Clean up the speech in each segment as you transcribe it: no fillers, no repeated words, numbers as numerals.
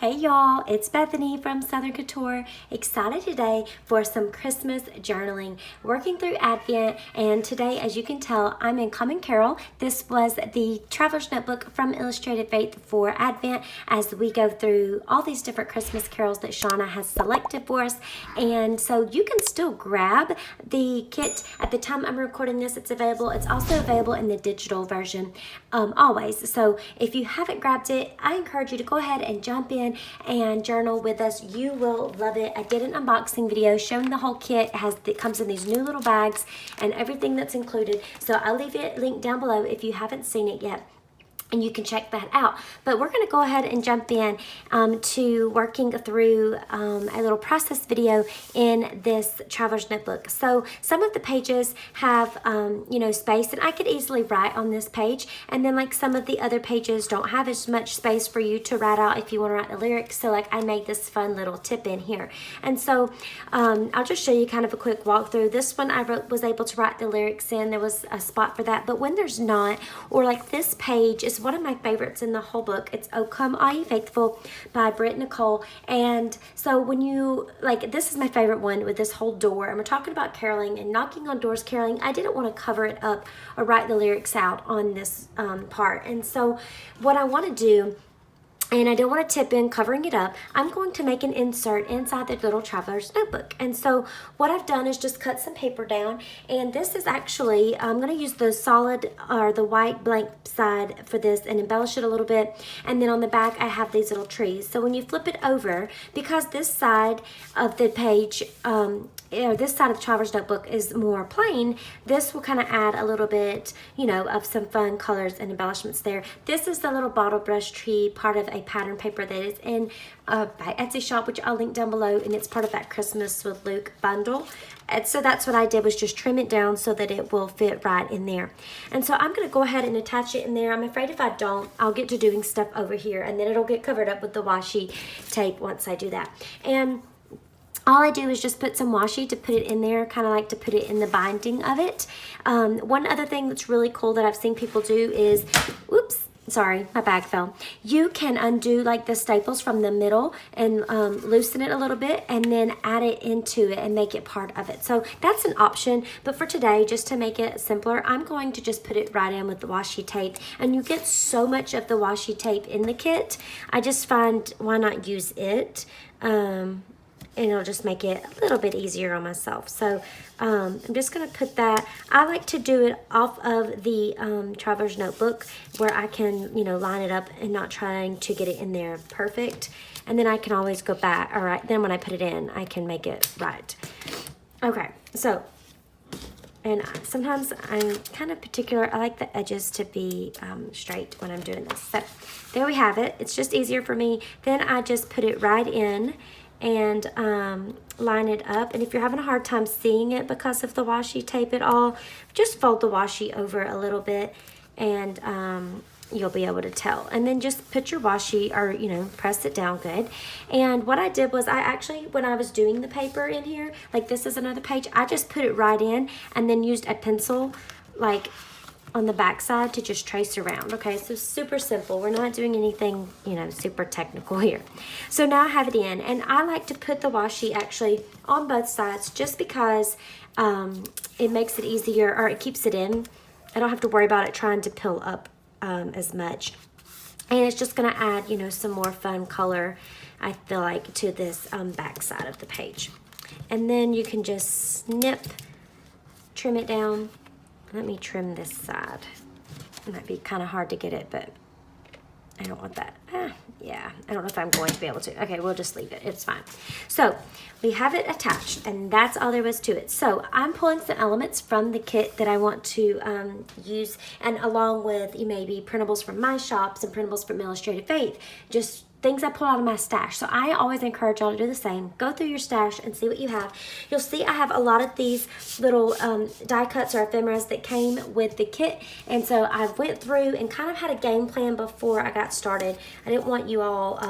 Hey y'all, it's Bethany from Southern Couture. Excited today for some Christmas journaling, working through Advent, and today, as you can tell, I'm in Common Carol. This was the Traveler's Notebook from Illustrated Faith for Advent as we go through all these different Christmas carols that Shauna has selected for us. And so you can still grab the kit. At the time I'm recording this, it's available. It's also available in the digital version always. So if you haven't grabbed it, I encourage you to go ahead and jump in and journal with us. You will love it. I did an unboxing video showing the whole kit. It comes in these new little bags and everything that's included. So I'll leave it linked down below if you haven't seen it yet, and you can check that out. But we're going to go ahead and jump in to working through a little process video in this Traveler's Notebook. So some of the pages have space, and I could easily write on this page, and then like some of the other pages don't have as much space for you to write out if you want to write the lyrics. So like I made this fun little tip in here, and so I'll just show you kind of a quick walkthrough. This one I was able to write the lyrics in. There was a spot for that, but when there's not, or like this page is one of my favorites in the whole book. It's "O Come All Ye Faithful" by Britt Nicole. And so when you, like, this is my favorite one with this whole door, and we're talking about caroling and knocking on doors caroling. I didn't want to cover it up or write the lyrics out on this part. And so what I want to do, and I don't want to tip in covering it up, I'm going to make an insert inside the little Traveler's Notebook. And so what I've done is just cut some paper down, and this is actually, I'm going to use the solid or the white blank side for this and embellish it a little bit. And then on the back I have these little trees. So when you flip it over, because this side of the page, this side of the Traveler's Notebook is more plain, this will kind of add a little bit, of some fun colors and embellishments there. This is the little bottle brush tree, part of a pattern paper that is in by Etsy shop, which I'll link down below, and it's part of that Christmas with Luke bundle. And so that's what I did, was just trim it down so that it will fit right in there. And so I'm going to go ahead and attach it in there. I'm afraid if I don't, I'll get to doing stuff over here, and then it'll get covered up with the washi tape once I do that. And all I do is just put some washi to put it in there, kind of like to put it in the binding of it. One other thing that's really cool that I've seen people do is, whoops, sorry, my bag fell. You can undo like the staples from the middle and loosen it a little bit, and then add it into it and make it part of it. So that's an option, but for today, just to make it simpler, I'm going to just put it right in with the washi tape. And you get so much of the washi tape in the kit, I just find why not use it. And it'll just make it a little bit easier on myself. So I'm just gonna put that. I like to do it off of the Traveler's Notebook, where I can, line it up and not trying to get it in there perfect. And then I can always go back. All right, then when I put it in, I can make it right. Okay, so, and sometimes I'm kind of particular. I like the edges to be straight when I'm doing this. So there we have it. It's just easier for me. Then I just put it right in and line it up. And if you're having a hard time seeing it because of the washi tape at all, just fold the washi over a little bit, and you'll be able to tell. And then just put your washi, or press it down good. And what I did was, I actually, when I was doing the paper in here, like this is another page, I just put it right in and then used a pencil like on the back side to just trace around. Okay, so super simple. We're not doing anything, super technical here. So now I have it in, and I like to put the washi actually on both sides, just because it makes it easier, or it keeps it in. I don't have to worry about it trying to pill up as much. And it's just gonna add, some more fun color, I feel like, to this back side of the page. And then you can just snip, trim it down. Let me trim this side. It might be kind of hard to get it, but I don't want that. Yeah, I don't know if I'm going to be able to. Okay, we'll just leave it. It's fine. So we have it attached, and that's all there was to it. So I'm pulling some elements from the kit that I want to use, and along with maybe printables from my shops and printables from Illustrated Faith, just things I pull out of my stash. So I always encourage y'all to do the same. Go through your stash and see what you have. You'll see I have a lot of these little die cuts or ephemeras that came with the kit. And so I went through and kind of had a game plan before I got started. I didn't want you all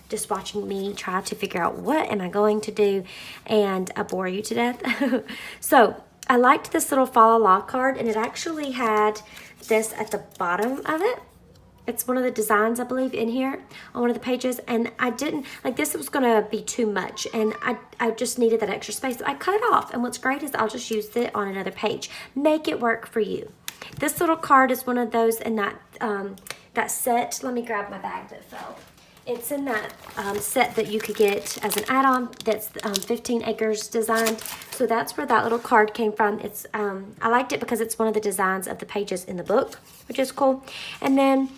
just watching me try to figure out what am I going to do and bore you to death. So I liked this little Fa La La card, and it actually had this at the bottom of it. It's one of the designs, I believe, in here on one of the pages. And I didn't, like this was gonna be too much. And I just needed that extra space. So I cut it off. And what's great is I'll just use it on another page. Make it work for you. This little card is one of those in that, that set. Let me grab my bag that fell. It's in that set that you could get as an add-on that's 15 acres designed. So that's where that little card came from. It's I liked it because it's one of the designs of the pages in the book, which is cool. And then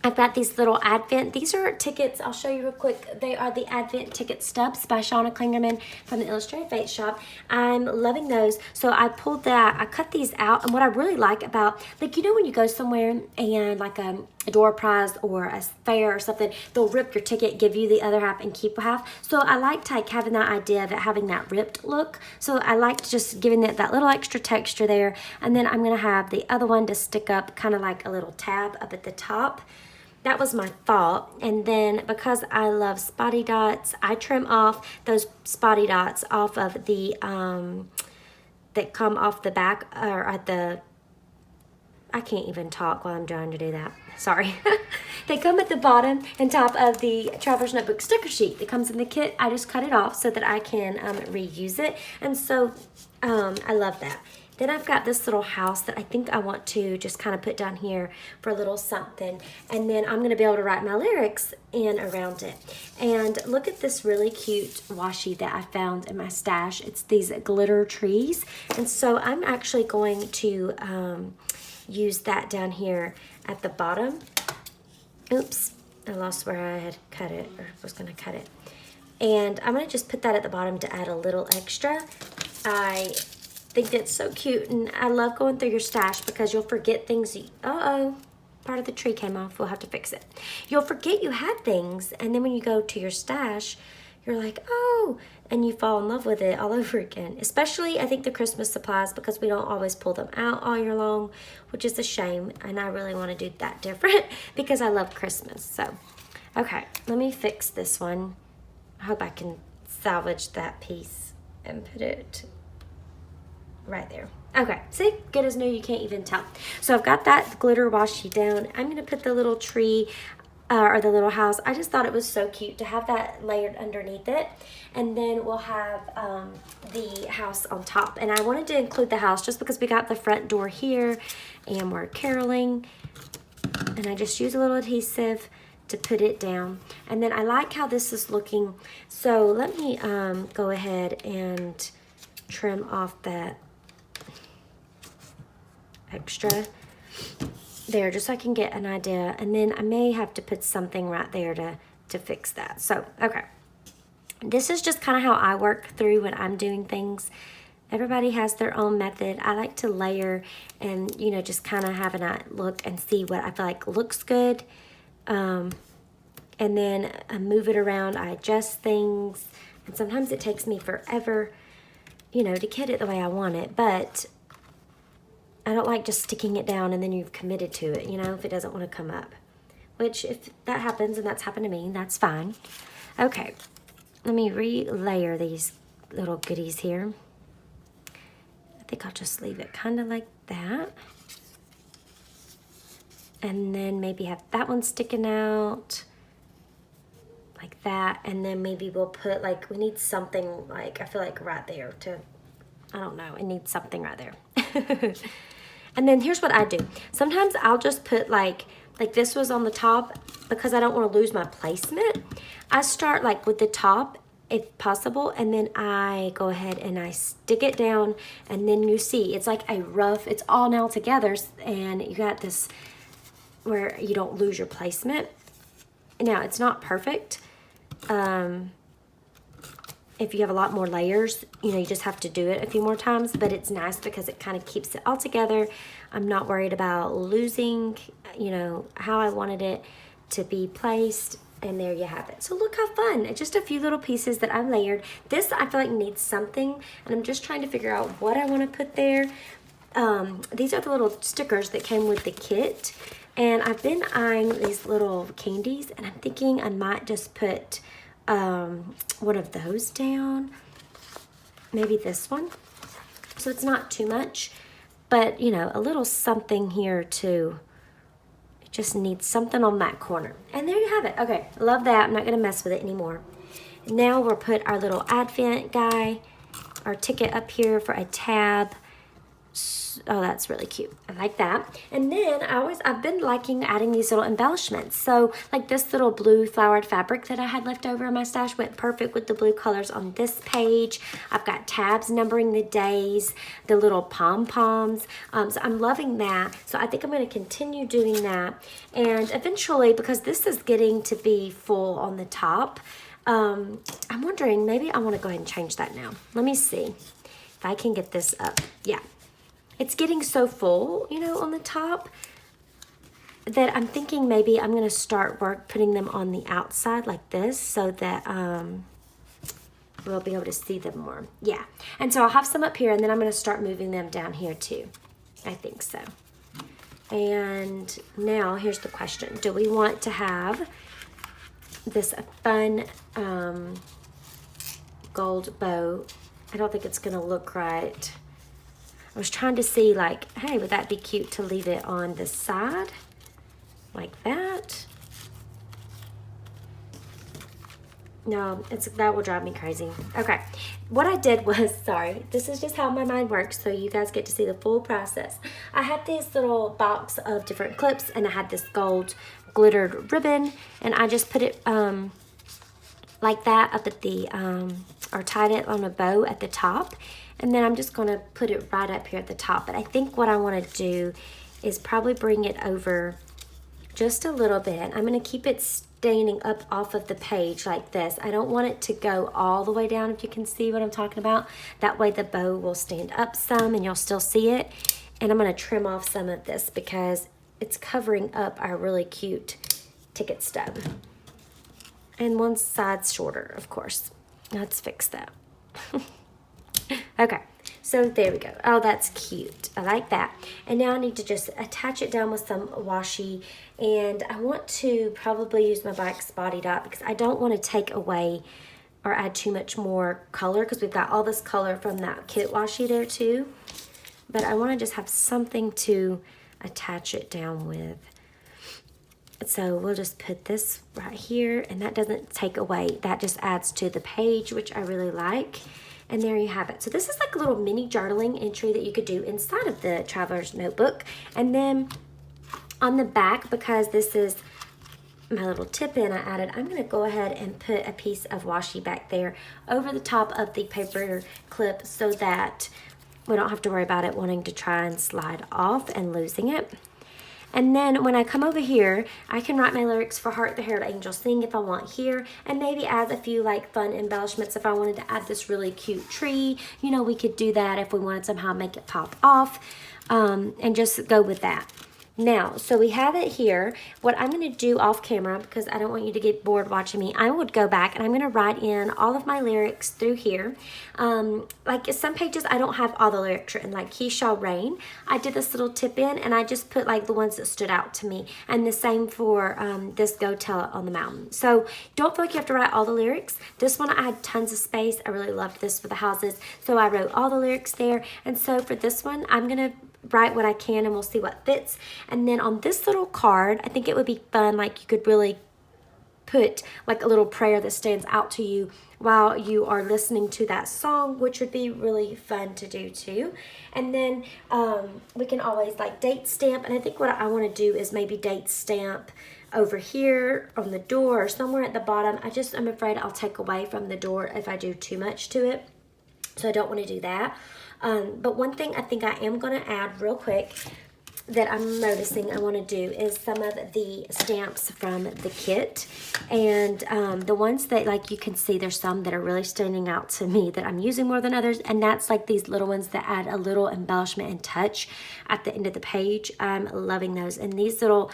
I've got these little Advent. These are tickets. I'll show you real quick. They are the Advent ticket stubs by Shauna Klingerman from the Illustrated Faith Shop. I'm loving those. So I pulled that. I cut these out. And what I really like about, like, you know when you go somewhere and like a door prize or a fair or something, they'll rip your ticket, give you the other half and keep half. So I liked like having that idea of it having that ripped look. So I liked just giving it that little extra texture there. And then I'm going to have the other one to stick up kind of like a little tab up at the top. That was my thought. And then because I love spotty dots, I trim off those spotty dots off of the, that come off the back or at the, I can't even talk while I'm trying to do that. Sorry. They come at the bottom and top of the Traveler's Notebook sticker sheet that comes in the kit. I just cut it off so that I can reuse it. And so I love that. Then I've got this little house that I think I want to just kind of put down here for a little something. And then I'm going to be able to write my lyrics in around it. And look at this really cute washi that I found in my stash. It's these glitter trees. And so I'm actually going to use that down here at the bottom. Oops, I lost where I had cut it or was going to cut it. And I'm going to just put that at the bottom to add a little extra. I think it's so cute, and I love going through your stash because you'll forget things. Uh-oh, part of the tree came off. We'll have to fix it. You'll forget you had things, and then when you go to your stash, you're like, oh, and you fall in love with it all over again. Especially, I think, the Christmas supplies, because we don't always pull them out all year long, which is a shame, and I really want to do that different because I love Christmas. So, okay, let me fix this one. I hope I can salvage that piece and put it right there. Okay, see, good as new, you can't even tell. So I've got that glitter washi down. I'm gonna put the little tree or the little house. I just thought it was so cute to have that layered underneath it. And then we'll have the house on top. And I wanted to include the house just because we got the front door here and we're caroling. And I just use a little adhesive to put it down. And then I like how this is looking. So let me go ahead and trim off that extra there just so I can get an idea, and then I may have to put something right there to fix that. So okay, this is just kind of how I work through when I'm doing things. Everybody has their own method. I like to layer and, you know, just kind of have a look and see what I feel like looks good, and then I move it around. I adjust things, and sometimes it takes me forever, you know, to get it the way I want it, but I don't like just sticking it down and then you've committed to it, you know, if it doesn't want to come up. Which, if that happens, and that's happened to me, that's fine. Okay, let me re-layer these little goodies here. I think I'll just leave it kind of like that. And then maybe have that one sticking out like that. And then maybe we'll put, like, we need something, like, I feel like right there to, I don't know, it needs something right there. And then here's what I do. Sometimes I'll just put like this was on the top because I don't want to lose my placement. I start like with the top if possible, and then I go ahead and I stick it down, and then you see it's like a rough, it's all now together, and you got this where you don't lose your placement. Now it's not perfect. If you have a lot more layers, you know, you just have to do it a few more times, but it's nice because it kind of keeps it all together. I'm not worried about losing, you know, how I wanted it to be placed, and there you have it. So look how fun. It's just a few little pieces that I've layered. This I feel like needs something, and I'm just trying to figure out what I want to put there. These are the little stickers that came with the kit, and I've been eyeing these little candies, and I'm thinking I might just put one of those down, maybe this one, so it's not too much, but you know, a little something here too. Just need something on that corner. And there you have it. Okay, love that. I'm not gonna mess with it anymore. Now we'll put our little Advent guy, our ticket up here for a tab. Oh, that's really cute. I like that. And then I've been liking adding these little embellishments. So like this little blue flowered fabric that I had left over in my stash went perfect with the blue colors on this page. I've got tabs numbering the days, the little pom-poms. So I'm loving that. So I think I'm going to continue doing that. And eventually, because this is getting to be full on the top, I'm wondering, maybe I want to go ahead and change that now. Let me see if I can get this up. Yeah. It's getting so full, you know, on the top that I'm thinking maybe I'm going to start putting them on the outside like this so that we'll be able to see them more. Yeah. And so I'll have some up here and then I'm going to start moving them down here too. I think so. And now here's the question. Do we want to have this fun gold bow? I don't think it's going to look right. I was trying to see, like, hey, would that be cute to leave it on the side like that? No, that will drive me crazy. Okay, what I did was, sorry, this is just how my mind works, so you guys get to see the full process. I had this little box of different clips, and I had this gold glittered ribbon, and I just put it like that up at the, or tied it on a bow at the top. And then I'm just going to put it right up here at the top. But I think what I want to do is probably bring it over just a little bit. I'm going to keep it standing up off of the page like this. I don't want it to go all the way down, if you can see what I'm talking about. That way the bow will stand up some and you'll still see it. And I'm going to trim off some of this because it's covering up our really cute ticket stub. And one side's shorter, of course. Let's fix that. Okay, so there we go. Oh, that's cute. I like that. And now I need to just attach it down with some washi. And I want to probably use my Wax Body Dot because I don't want to take away or add too much more color because we've got all this color from that kit washi there too. But I want to just have something to attach it down with. So we'll just put this right here, and that doesn't take away. That just adds to the page, which I really like. And there you have it. So this is like a little mini journaling entry that you could do inside of the Traveler's Notebook. And then on the back, because this is my little tip-in I added, I'm going to go ahead and put a piece of washi back there over the top of the paper clip so that we don't have to worry about it wanting to try and slide off and losing it. And then when I come over here, I can write my lyrics for Heart the Herald Angel Sing if I want here, and maybe add a few like fun embellishments if I wanted to add this really cute tree. You know, we could do that if we wanted somehow make it pop off, and just go with that. Now, so we have it here. What I'm going to do off camera, because I don't want you to get bored watching me, I would go back and I'm going to write in all of my lyrics through here. Like some pages I don't have all the lyrics written, like He Shall Reign. I did this little tip in and I just put like the ones that stood out to me. And the same for this Go Tell It on the Mountain. So don't feel like you have to write all the lyrics. This one I had tons of space. I really loved this for the houses. So I wrote all the lyrics there. And so for this one, I'm going to write what I can and we'll see what fits. And then on this little card, I think it would be fun, like you could really put like a little prayer that stands out to you while you are listening to that song, which would be really fun to do too. And then we can always like date stamp, and I think what I want to do is maybe date stamp over here on the door or somewhere at the bottom. I'm afraid I'll take away from the door if I do too much to it, so I don't want to do that. But one thing I think I am going to add real quick that I'm noticing I want to do is some of the stamps from the kit. And the ones that, like, you can see there's some that are really standing out to me that I'm using more than others. And that's like these little ones that add a little embellishment and touch at the end of the page. I'm loving those. And these little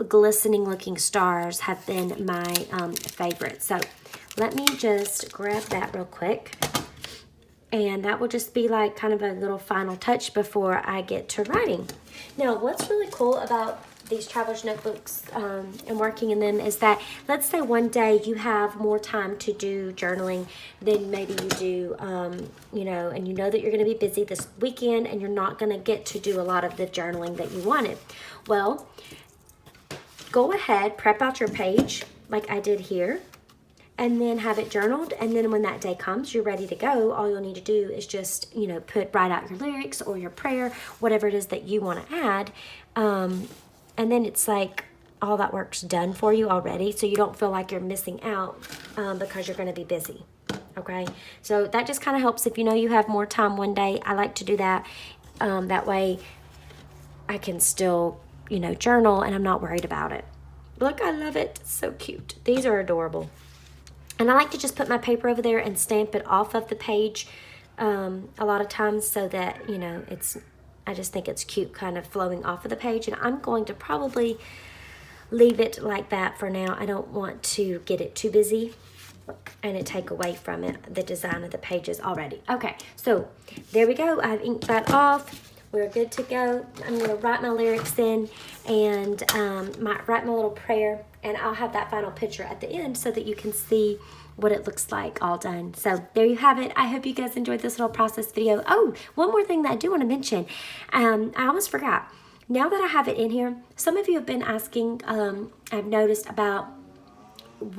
glistening looking stars have been my favorite. So let me just grab that real quick. And that will just be like kind of a little final touch before I get to writing. Now, what's really cool about these Traveler's Notebooks and working in them is that, let's say one day you have more time to do journaling than maybe you do, you know, and you know that you're going to be busy this weekend and you're not going to get to do a lot of the journaling that you wanted. Well, go ahead, prep out your page like I did here, and then have it journaled. And then when that day comes, you're ready to go. All you'll need to do is just, you know, write out your lyrics or your prayer, whatever it is that you want to add. And then it's like all that work's done for you already. So you don't feel like you're missing out because you're going to be busy. Okay. So that just kind of helps if you know you have more time one day. I like to do that. That way I can still, you know, journal and I'm not worried about it. Look, I love it. It's so cute. These are adorable. And I like to just put my paper over there and stamp it off of the page a lot of times so that, you know, I just think it's cute kind of flowing off of the page. And I'm going to probably leave it like that for now. I don't want to get it too busy and it take away from it, the design of the pages already. Okay, so there we go. I've inked that off. We're good to go. I'm going to write my lyrics in and write my little prayer, and I'll have that final picture at the end so that you can see what it looks like all done. So there you have it. I hope you guys enjoyed this little process video. Oh, one more thing that I do want to mention. I almost forgot. Now that I have it in here, some of you have been asking, I've noticed about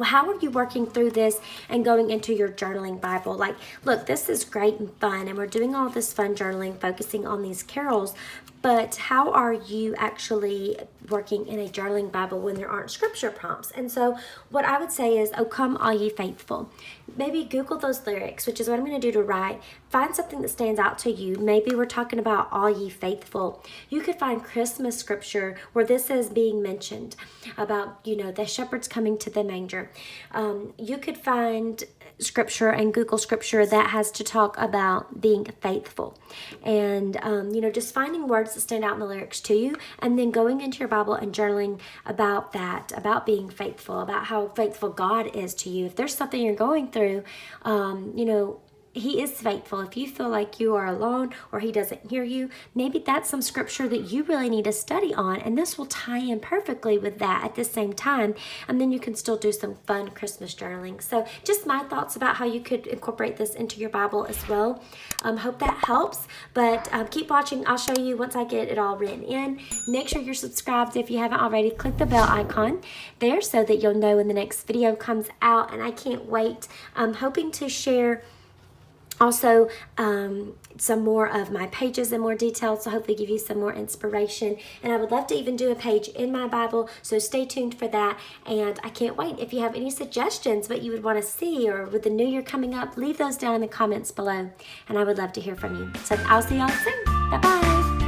how are you working through this and going into your journaling Bible? Like, look, this is great and fun, and we're doing all this fun journaling, focusing on these carols, but how are you actually working in a journaling Bible when there aren't scripture prompts? And so what I would say is, oh, come all ye faithful. Maybe Google those lyrics, which is what I'm going to do to write. Find something that stands out to you. Maybe we're talking about all ye faithful. You could find Christmas scripture where this is being mentioned about, you know, the shepherds coming to the manger. You could find scripture and Google scripture that has to talk about being faithful. And, you know, just finding words that stand out in the lyrics to you, and then going into your Bible and journaling about that, about being faithful, about how faithful God is to you. If there's something you're going through, you know, He is faithful. If you feel like you are alone or He doesn't hear you, maybe that's some scripture that you really need to study on, and this will tie in perfectly with that at the same time, and then you can still do some fun Christmas journaling. So just my thoughts about how you could incorporate this into your Bible as well. Hope that helps, but keep watching. I'll show you once I get it all written in. Make sure you're subscribed if you haven't already. Click the bell icon there so that you'll know when the next video comes out, and I can't wait. I'm hoping to share also some more of my pages in more detail, so hopefully give you some more inspiration. And I would love to even do a page in my Bible, so stay tuned for that. And I can't wait. If you have any suggestions, what you would want to see, or with the new year coming up, leave those down in the comments below, and I would love to hear from you. So I'll see y'all soon. Bye-bye.